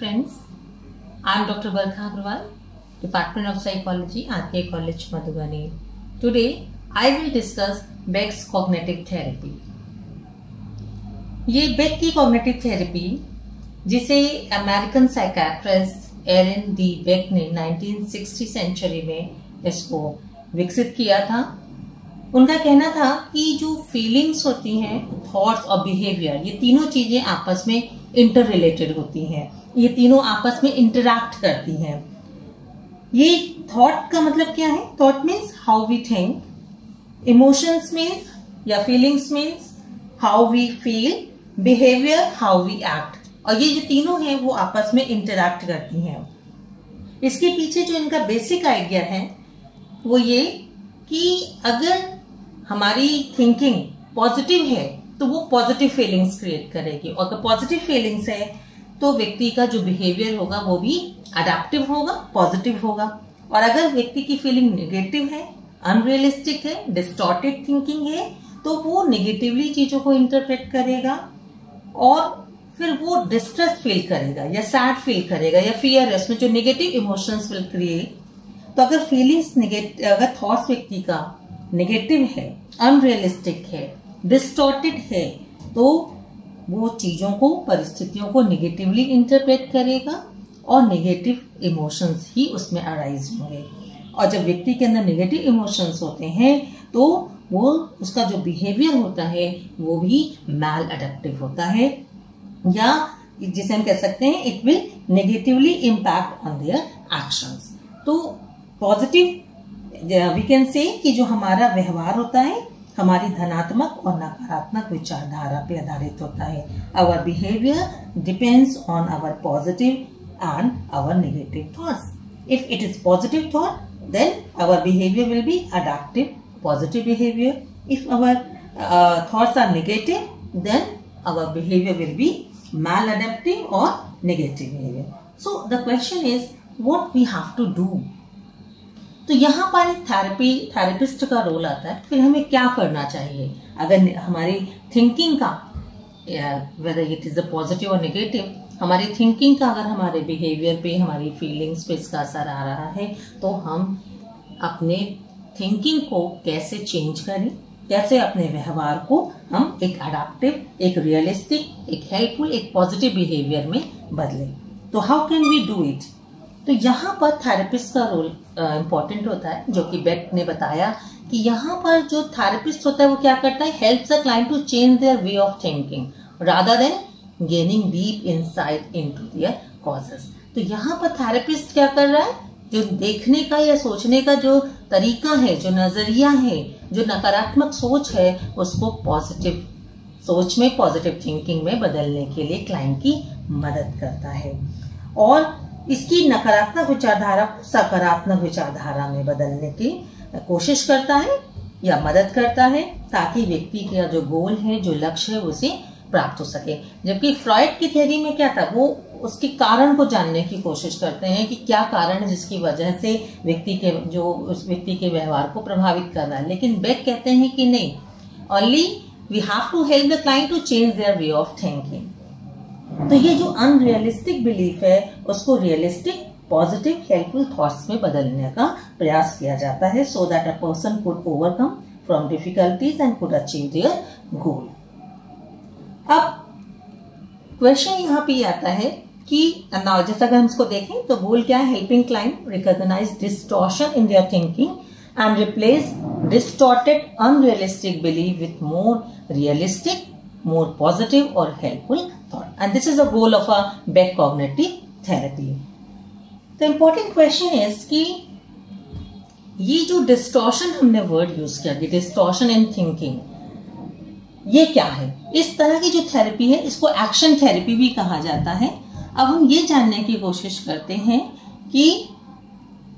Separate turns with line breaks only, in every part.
friends. I am Dr. Barkha Agrawal, Department of Psychology, RK College, Madhubani. Today, I will discuss Beck's cognitive therapy. ये bake की cognitive therapy जिसे American psychiatrist एरन D bake ने 1960 century में इसको विकसित किया था। उनका कहना था कि जो फीलिंग्स होती हैं, थॉट्स और बिहेवियर, ये तीनों चीजें आपस में इंटर रिलेटेड होती हैं। ये तीनों आपस में इंटरैक्ट करती हैं। ये थॉट का मतलब क्या है? Thought means how we think, emotions means या feelings means how we feel, behaviour how we act. और ये जो तीनों हैं वो आपस में इंटरैक्ट करती हैं। इसके पीछे जो इनका बेसिक आइडिया है वो ये कि अगर हमारी थिंकिंग पॉजिटिव है तो वो पॉजिटिव फीलिंग्स क्रिएट करेगी, और अगर पॉजिटिव फीलिंग्स है तो व्यक्ति का जो बिहेवियर होगा वो भी अडेप्टिव होगा, पॉजिटिव होगा। और अगर व्यक्ति की फीलिंग नेगेटिव है, अनरियलिस्टिक है, डिस्टॉर्टेड थिंकिंग है, तो वो नेगेटिवली चीजों को इंटरप्रेट करेगा और फिर वो डिस्ट्रेस फील करेगा या सैड फील करेगा या फियर है, उसमें जो नेगेटिव इमोशंस विल क्रिएट। तो अगर फीलिंग्स नेगेटिव, अगर थॉट्स व्यक्ति का नेगेटिव है, अनरियलिस्टिक है, डिस्टॉर्टेड है, तो वो चीजों को, परिस्थितियों को नेगेटिवली इंटरप्रेट करेगा और नेगेटिव इमोशंस ही उसमें अराइज होंगे। और जब व्यक्ति के अंदर नेगेटिव इमोशंस होते हैं तो वो उसका जो बिहेवियर होता है वो भी मैल अडेप्टिव होता है, या जिसे हम कह सकते हैं it will negatively impact on their actions. तो पॉजिटिव वी कैन से कि जो हमारा व्यवहार होता है हमारी धनात्मक और नकारात्मक विचारधारा पे आधारित होता है। Our behaviour depends on our positive and our negative thoughts. If it is positive thought then our behavior will be adaptive, positive behavior. If our thoughts are negative, then our behavior will be maladaptive or negative behavior. So the question is what we have to do. तो यहाँ पर therapist का role आता है। फिर हमें क्या करना चाहिए अगर हमारी थिंकिंग का, whether it is a positive or negative, हमारी थिंकिंग का अगर हमारे बिहेवियर पे, हमारी फीलिंग्स पे इसका असर आ रहा है, तो हम अपने थिंकिंग को कैसे चेंज करें, कैसे अपने व्यवहार को हम एक अडेप्टिव, एक रियलिस्टिक, एक हेल्पफुल, एक पॉजिटिव बिहेवियर में बदलें। तो how can we do it? तो यहाँ पर थेरेपिस्ट का रोल इम्पोर्टेंट होता है, जो कि बेक ने बताया कि यहाँ पर जो थेरेपिस्ट होता है वो क्या करता है, helps the client to change their way of thinking rather than gaining deep insight into their causes. तो यहाँ पर थेरेपिस्ट क्या कर रहा है, जो देखने का या सोचने का जो तरीका है, जो नजरिया है, जो नकारात्मक सोच है, उसको पॉजिटिव सोच में, पॉजिटिव थिंकिंग में बदलने के लिए क्लाइंट की मदद करता है और इसकी नकारात्मक विचारधारा को सकारात्मक विचारधारा में बदलने की कोशिश करता है या मदद करता है, ताकि व्यक्ति का जो गोल है, जो लक्ष्य है, उसे प्राप्त हो सके। जबकि फ्रॉइड की थ्योरी में क्या था, वो उसके कारण को जानने की कोशिश करते हैं कि क्या कारण है जिसकी वजह से व्यक्ति के, जो उस व्यक्ति के व्यवहार को प्रभावित कर रहा है। लेकिन बेक कहते हैं कि नहीं, only we have to help the client to change their way of thinking. तो ये जो अनरियलिस्टिक बिलीफ है उसको रियलिस्टिक, पॉजिटिव, हेल्पफुल थॉट्स में बदलने का प्रयास किया जाता है, so that a person could overcome from difficulties and could achieve their गोल। अब क्वेश्चन यहाँ पे आता है कि नाउ जैसा अगर हम इसको देखें तो गोल क्या है, helping client recognise distortion in their thinking and replace distorted unrealistic belief with more realistic, more positive और helpful thought. And this is the goal of a Beck cognitive therapy. The important question is कि ये जो distortion हमने word use किया, distortion in thinking, ये क्या है? इस तरह की जो थेरेपी है इसको एक्शन थेरेपी भी कहा जाता है। अब हम ये जानने की कोशिश करते हैं कि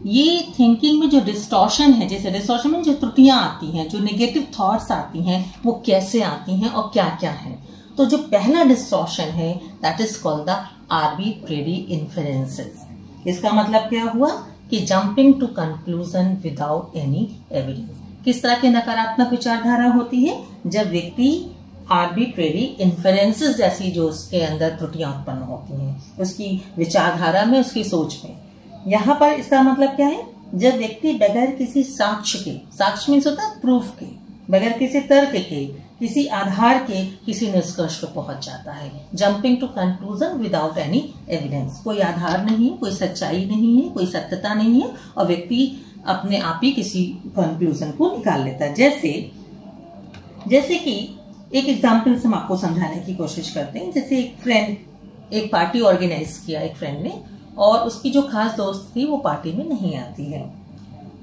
ये थिंकिंग में जो डिस्टॉर्शन है, जैसे डिस्टॉर्शन में जो त्रुटियां आती हैं, जो नेगेटिव थॉट्स आती हैं, वो कैसे आती हैं और क्या क्या है। तो जो पहला डिस्टॉर्शन है that is called the arbitrary inferences. इसका मतलब क्या हुआ कि jumping to conclusion without any evidence. किस तरह की नकारात्मक विचारधारा होती है, जब व्यक्ति आर्बिट्रेरी इन्फेरेंसेस जैसी जो उसके अंदर त्रुटियां उत्पन्न होती हैं, उसकी विचारधारा में, उसकी सोच में। यहाँ पर इसका मतलब क्या है? जब व्यक्ति बगैर किसी साक्ष्य के, साक्ष्य मीन्स होता है प्रूफ के, बगैर किसी तर्क के, किसी आधार के किसी निष्कर्ष पर पहुंच जाता है। Jumping to conclusion without any evidence, कोई आधार नहीं है, कोई सच्चाई नहीं है, कोई सत्यता नहीं है, और व्यक्ति अपने आप ही किसी कंक्लूजन को निकाल लेता है। जैसे कि एक एग्जाम्पल से हम आपको समझाने की कोशिश करते हैं। जैसे एक फ्रेंड, एक पार्टी ऑर्गेनाइज किया एक फ्रेंड ने, और उसकी जो खास दोस्त थी वो पार्टी में नहीं आती है।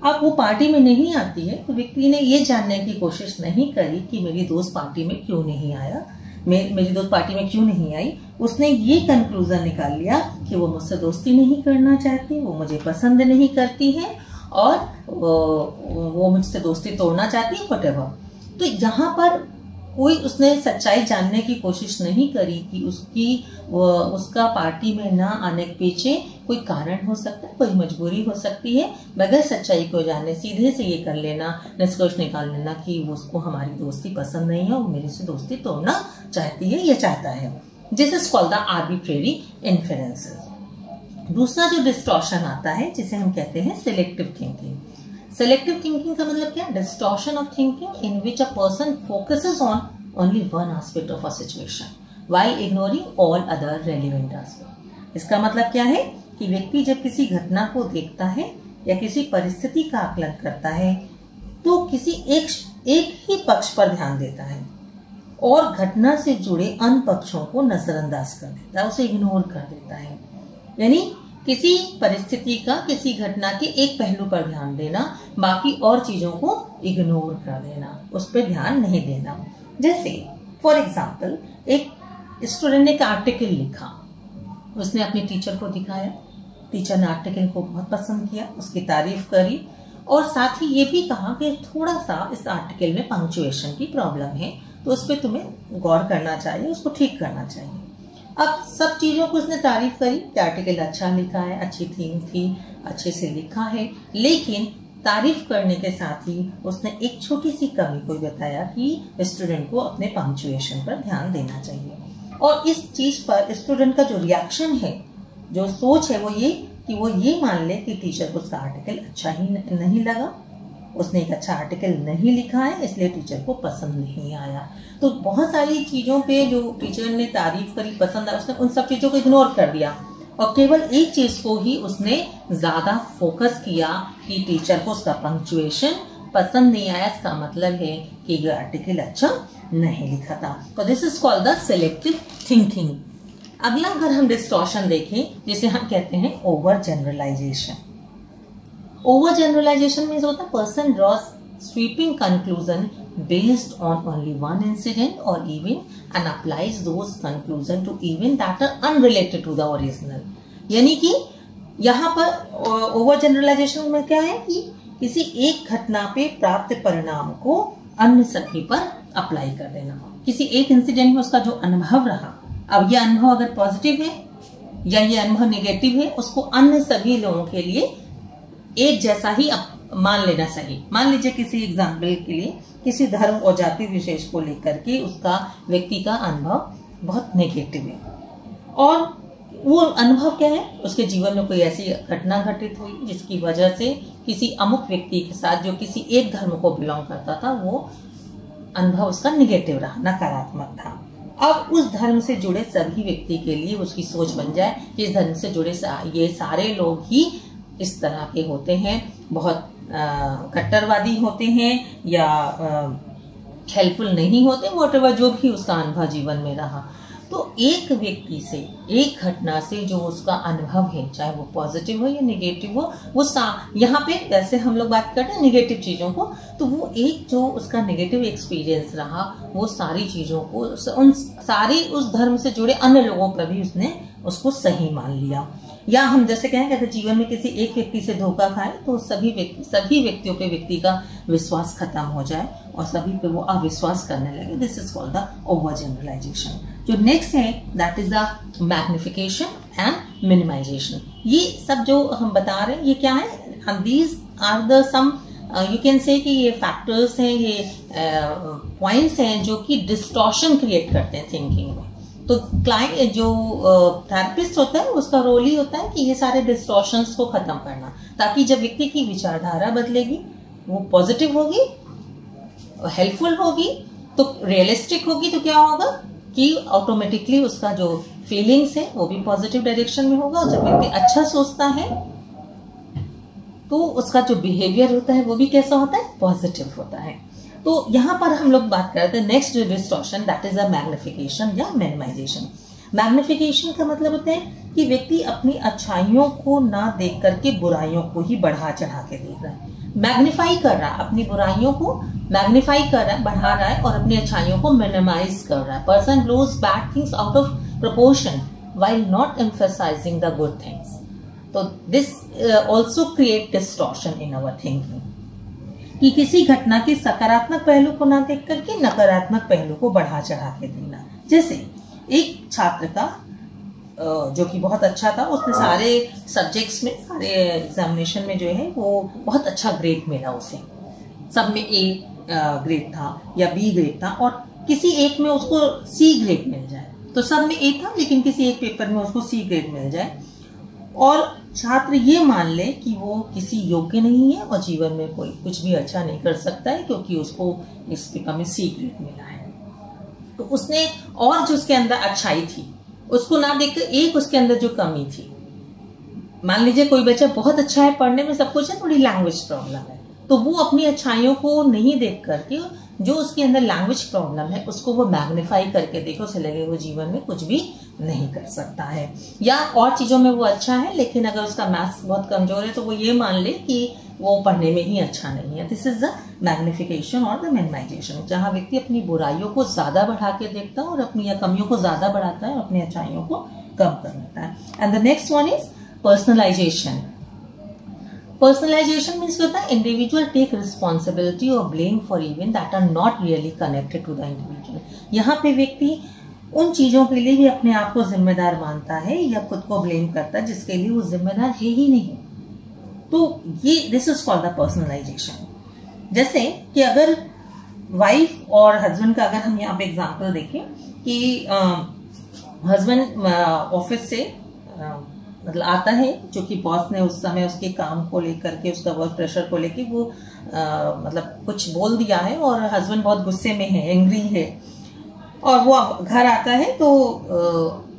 अब वो पार्टी में नहीं आती है तो व्यक्ति ने ये जानने की कोशिश नहीं करी कि मेरी दोस्त पार्टी में क्यों नहीं आया, मेरी दोस्त पार्टी में क्यों नहीं आई। उसने ये कंक्लूजन निकाल लिया कि वो मुझसे दोस्ती नहीं करना चाहती, वो मुझे पसंद नहीं करती है, और वो मुझसे दोस्ती तोड़ना चाहती है, व्हाटएवर। तो यहाँ पर कोई उसने सच्चाई जानने की कोशिश नहीं करी कि उसका पार्टी में ना आने के पीछे कोई कारण हो सकता है, कोई मजबूरी हो सकती है। बगैर सच्चाई को जानने सीधे से ये कर लेना, निष्कर्ष निकाल लेना कि उसको हमारी दोस्ती पसंद नहीं है, वो मेरे से दोस्ती तोड़ना चाहती है या चाहता है। This is called the arbitrary inferences. दूसरा जो डिस्टॉर्शन आता है जिसे हम कहते हैं सिलेक्टिव थिंकिंग। Selective thinking का मतलब क्या? Distortion of thinking in which a person focuses on only one aspect of a situation while ignoring all other relevant aspects. इसका मतलब क्या है कि व्यक्ति जब किसी घटना को देखता है या किसी परिस्थिति का आकलन करता है तो किसी एक ही पक्ष पर ध्यान देता है और घटना से जुड़े अन्य पक्षों को नजरअंदाज कर देता है, उसे इग्नोर कर देता है। यानी किसी परिस्थिति का, किसी घटना के एक पहलू पर ध्यान देना, बाकी और चीजों को इग्नोर कर देना, उस पर ध्यान नहीं देना। जैसे फॉर एग्जाम्पल एक स्टूडेंट ने एक आर्टिकल लिखा, उसने अपने टीचर को दिखाया, टीचर ने आर्टिकल को बहुत पसंद किया, उसकी तारीफ करी और साथ ही ये भी कहा कि थोड़ा सा इस आर्टिकल में पंक्चुएशन की प्रॉब्लम है, तो उस पर तुम्हें गौर करना चाहिए, उसको ठीक करना चाहिए। अब सब चीजों को उसने तारीफ करी कि आर्टिकल अच्छा लिखा है, अच्छी थीम थी, अच्छे से लिखा है, लेकिन तारीफ करने के साथ ही उसने एक छोटी सी कमी को बताया कि स्टूडेंट को अपने पंक्चुएशन पर ध्यान देना चाहिए। और इस चीज पर स्टूडेंट का जो रिएक्शन है, जो सोच है, वो ये कि वो ये मान ले कि टीचर को उसका आर्टिकल अच्छा ही नहीं लगा, उसने एक अच्छा आर्टिकल नहीं लिखा है, इसलिए टीचर को पसंद नहीं आया। तो बहुत सारी चीजों पे जो टीचर ने तारीफ करी, पसंद आया, उसने उन सब चीजों को इग्नोर कर दिया और केवल एक चीज को ही उसने ज्यादा फोकस किया कि टीचर को उसका पंक्चुएशन पसंद नहीं आया, इसका मतलब है कि ये आर्टिकल अच्छा नहीं लिखा था। तो this is called the selective thinking. अगला अगर हम डिस्टॉर्शन देखें, जिसे हम कहते हैं overgeneralisation. Overgeneralisation means होता है person draws sweeping conclusion based on only one incident or event and applies those conclusions to event that are unrelated to the original। यानी कि यहाँ पर ओवर जनरलाइजेशन में क्या है कि किसी एक घटना पे प्राप्त परिणाम को अन्य सभी पर अप्लाई कर देना। किसी एक इंसिडेंट में उसका जो अनुभव रहा, अब यह अनुभव अगर पॉजिटिव है या ये अनुभव नेगेटिव है, उसको अन्य सभी लोगों के लिए एक जैसा ही मान लेना चाहिए। मान लीजिए किसी एग्जाम्पल के लिए किसी धर्म और जाति विशेष को लेकर के उसका व्यक्ति का अनुभव बहुत नेगेटिव है और वो अनुभव क्या है, उसके जीवन में कोई ऐसी घटना घटित हुई जिसकी वजह से किसी अमुक व्यक्ति के साथ जो किसी एक धर्म को बिलोंग करता था, वो अनुभव उसका निगेटिव रहा, नकारात्मक था। अब उस धर्म से जुड़े सभी व्यक्ति के लिए उसकी सोच बन जाए कि इस धर्म से जुड़े ये सारे लोग ही इस तरह के होते हैं, बहुत कट्टरवादी होते हैं या हेल्पफुल नहीं होते, व्हाटएवर जो भी उसका अनुभव जीवन में रहा। तो एक व्यक्ति से, एक घटना से जो उसका अनुभव है, चाहे वो पॉजिटिव हो या नेगेटिव हो, वो यहाँ पे वैसे हम लोग बात करते हैं नेगेटिव चीजों को, तो वो एक जो उसका नेगेटिव एक्सपीरियंस रहा, वो सारी चीजों को उन सारी उस धर्म से जुड़े अन्य लोगों पर भी उसने उसको सही मान लिया। या हम जैसे कहें कि जीवन में किसी एक व्यक्ति से धोखा खाए तो सभी व्यक्तियों पे व्यक्ति का विश्वास खत्म हो जाए और सभी पे वो अविश्वास करने लगे। This is called the overgeneralisation. जो नेक्स्ट है that is the magnification and minimisation. ये सब जो हम बता रहे हैं ये क्या है, these are the some you can say कि ये फैक्टर्स हैं, ये पॉइंट्स हैं जो कि डिस्टॉर्शन क्रिएट करते हैं थिंकिंग में। तो क्लाइंट जो थेरेपिस्ट होता है उसका रोल ही होता है कि ये सारे डिस्टॉर्शंस को खत्म करना, ताकि जब व्यक्ति की विचारधारा बदलेगी, वो पॉजिटिव होगी, हेल्पफुल होगी, तो रियलिस्टिक होगी, तो क्या होगा कि ऑटोमेटिकली उसका जो फीलिंग्स है वो भी पॉजिटिव डायरेक्शन में होगा। और जब व्यक्ति अच्छा सोचता है तो उसका जो बिहेवियर होता है वो भी कैसा होता है, पॉजिटिव होता है। तो यहाँ पर हम लोग बात करते हैं next distortion, that is a magnification या मिनिमाइजेशन। मैग्निफिकेशन का मतलब होता है कि व्यक्ति अपनी अच्छाइयों को ना देख करके बुराइयों को ही बढ़ा चढ़ा के देख रहा है, मैग्निफाई कर रहा है, अपनी बुराइयों को मैग्निफाई कर रहा है, बढ़ा रहा है, और अपनी अच्छाइयों को मिनिमाइज कर रहा है। Person blows bad things out of proportion while not emphasizing the good things. तो this also create distortion in our thinking. कि किसी घटना के सकारात्मक पहलू को ना देख करके नकारात्मक पहलू को बढ़ा चढ़ा के देना। जैसे एक छात्र का जो कि बहुत अच्छा था, उसने सारे सब्जेक्ट्स में, सारे एग्जामिनेशन में जो है वो बहुत अच्छा ग्रेड मिला उसे, सब में A ग्रेड था या B ग्रेड था, और किसी एक में उसको C ग्रेड मिल जाए। तो सब में A था लेकिन किसी एक पेपर में उसको C ग्रेड मिल जाए, और छात्र ये मान ले कि वो किसी योग्य नहीं है और जीवन में कोई कुछ भी अच्छा नहीं कर सकता है क्योंकि उसको इस पेपर में C ग्रेड मिला है। तो उसने और जो उसके अंदर अच्छाई थी उसको ना देखकर एक उसके अंदर जो कमी थी, मान लीजिए कोई बच्चा बहुत अच्छा है पढ़ने में, सब कुछ है, थोड़ी लैंग्वेज प्रॉब्लम है, तो वो अपनी अच्छाइयों को नहीं देख करके जो उसके अंदर लैंग्वेज प्रॉब्लम है उसको वो मैग्नीफाई करके देखो, उसे लगे वो जीवन में कुछ भी नहीं कर सकता है। या और चीजों में वो अच्छा है लेकिन अगर उसका मैथ्स बहुत कमजोर है तो वो ये मान ले कि वो पढ़ने में ही अच्छा नहीं है। दिस इज द मैग्निफिकेशन और द मिनिमाइजेशन, जहां व्यक्ति अपनी बुराइयों को ज्यादा बढ़ा के देखता है और अपनी या कमियों को ज्यादा बढ़ाता है और अपनी अच्छाइयों को कम कर लेता है। And the next one is personalisation. Personalisation means होता है इंडिविजुअल टेक रिस्पॉन्सिबिलिटी और blame for event that are not really connected to the individual. यहाँ पे व्यक्ति उन चीजों के लिए भी अपने आप को जिम्मेदार मानता है या खुद को ब्लेम करता है जिसके लिए वो जिम्मेदार है ही नहीं। तो ये this is called the personalisation. जैसे कि अगर वाइफ और हस्बैंड का अगर हम यहाँ पे एग्जाम्पल देखें कि हस्बैंड ऑफिस से मतलब आता है, जो कि बॉस ने उस समय उसके काम को लेकर के, उसका वर्क प्रेशर को लेके वो मतलब कुछ बोल दिया है और हस्बैंड बहुत गुस्से में है, एंग्री है, और वो घर आता है तो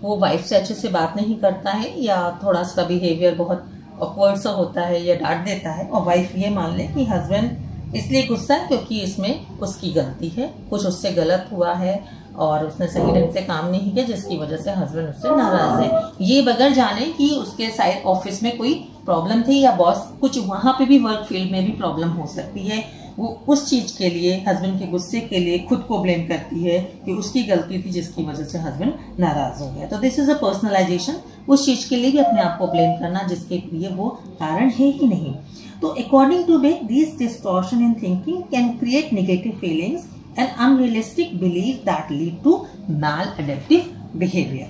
वो वाइफ से अच्छे से बात नहीं करता है या थोड़ा सा बिहेवियर बहुत ऑकवर्ड सा होता है या डांट देता है, और वाइफ ये मान ले कि हस्बैंड इसलिए गुस्सा है क्योंकि इसमें उसकी गलती है, कुछ उससे गलत हुआ है और उसने सही ढंग से काम नहीं किया जिसकी वजह से हस्बैंड उससे नाराज है, ये बगैर जाने कि उसके साइड ऑफिस में कोई प्रॉब्लम थी या बॉस कुछ वहां पे भी वर्क फील्ड में भी प्रॉब्लम हो सकती है। वो उस चीज के लिए, हस्बैंड के गुस्से के लिए खुद को ब्लेम करती है कि उसकी गलती थी जिसकी वजह से हस्बैंड नाराज हो गया। तो दिस इज अ पर्सनलाइजेशन, उस चीज के लिए भी अपने आप को ब्लेम करना जिसके लिए वो कारण है ही नहीं। तो according to Beck, this distortion in thinking can create negative feelings and unrealistic belief that lead to maladaptive behavior।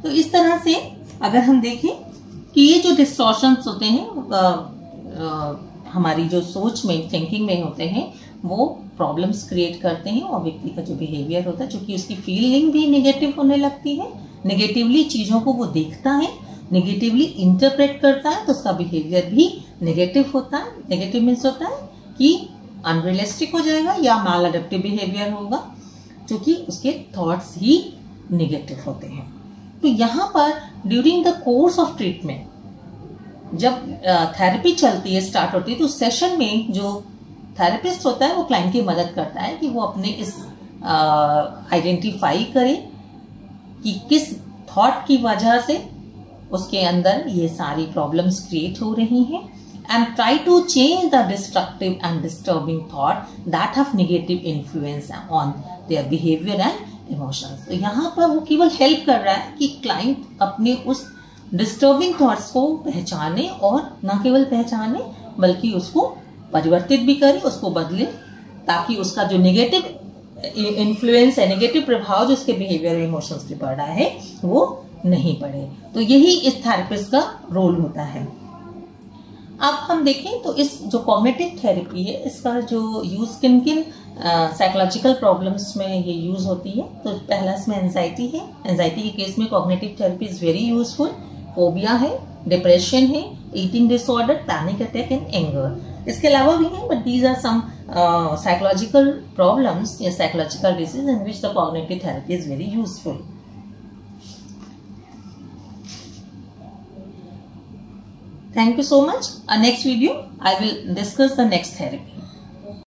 तो इस तरह से अगर हम देखें कि ये जो डिस्टॉर्शंस होते हैं हमारी जो सोच में, थिंकिंग में होते हैं, वो प्रॉब्लम्स क्रिएट करते हैं और व्यक्ति का जो बिहेवियर होता है, चूंकि उसकी फीलिंग भी नेगेटिव होने लगती है, नेगेटिवली चीजों को वो देखता है, नेगेटिवली इंटरप्रेट करता है, तो उसका बिहेवियर भी नेगेटिव होता है। नेगेटिव मीन्स होता है कि अनरियलिस्टिक हो जाएगा या माल अडेप्टिव बिहेवियर होगा, क्योंकि उसके थॉट्स ही नेगेटिव होते हैं। तो यहाँ पर during the course of treatment, जब थेरेपी चलती है, स्टार्ट होती है, तो सेशन में जो थेरेपिस्ट होता है वो क्लाइंट की मदद करता है कि वो अपने इस आइडेंटिफाई करे कि किस थॉट की वजह से उसके अंदर ये सारी प्रॉब्लम्स क्रिएट हो रही हैं, and try to change the destructive and disturbing thought that have negative influence on their behavior and emotions। तो यहाँ पर वो केवल हेल्प कर रहा है कि क्लाइंट अपने उस डिस्टर्बिंग थॉट्स को पहचाने और न केवल पहचाने बल्कि उसको परिवर्तित भी करे, उसको बदले, ताकि उसका जो नेगेटिव इन्फ्लुएंस है, नेगेटिव प्रभाव जो उसके बिहेवियर और इमोशंस पे पड़ रहा है वो नहीं पड़े। तो यही इस थेरेपिस्ट का रोल होता है। अब हम देखें तो इस जो कॉग्निटिव थेरेपी है इसका जो यूज किन किन साइकोलॉजिकल प्रॉब्लम्स में ये यूज होती है। तो पहला इसमें एंजाइटी है। एंजाइटी के केस में cognitive therapy is very useful. Phobia है, डिप्रेशन है, eating disorder, panic attack and anger. इसके अलावा भी हैं, but these are some psychological problems या psychological disease in which the cognitive therapy is very useful. Thank you so much. Next video, I will discuss the next therapy.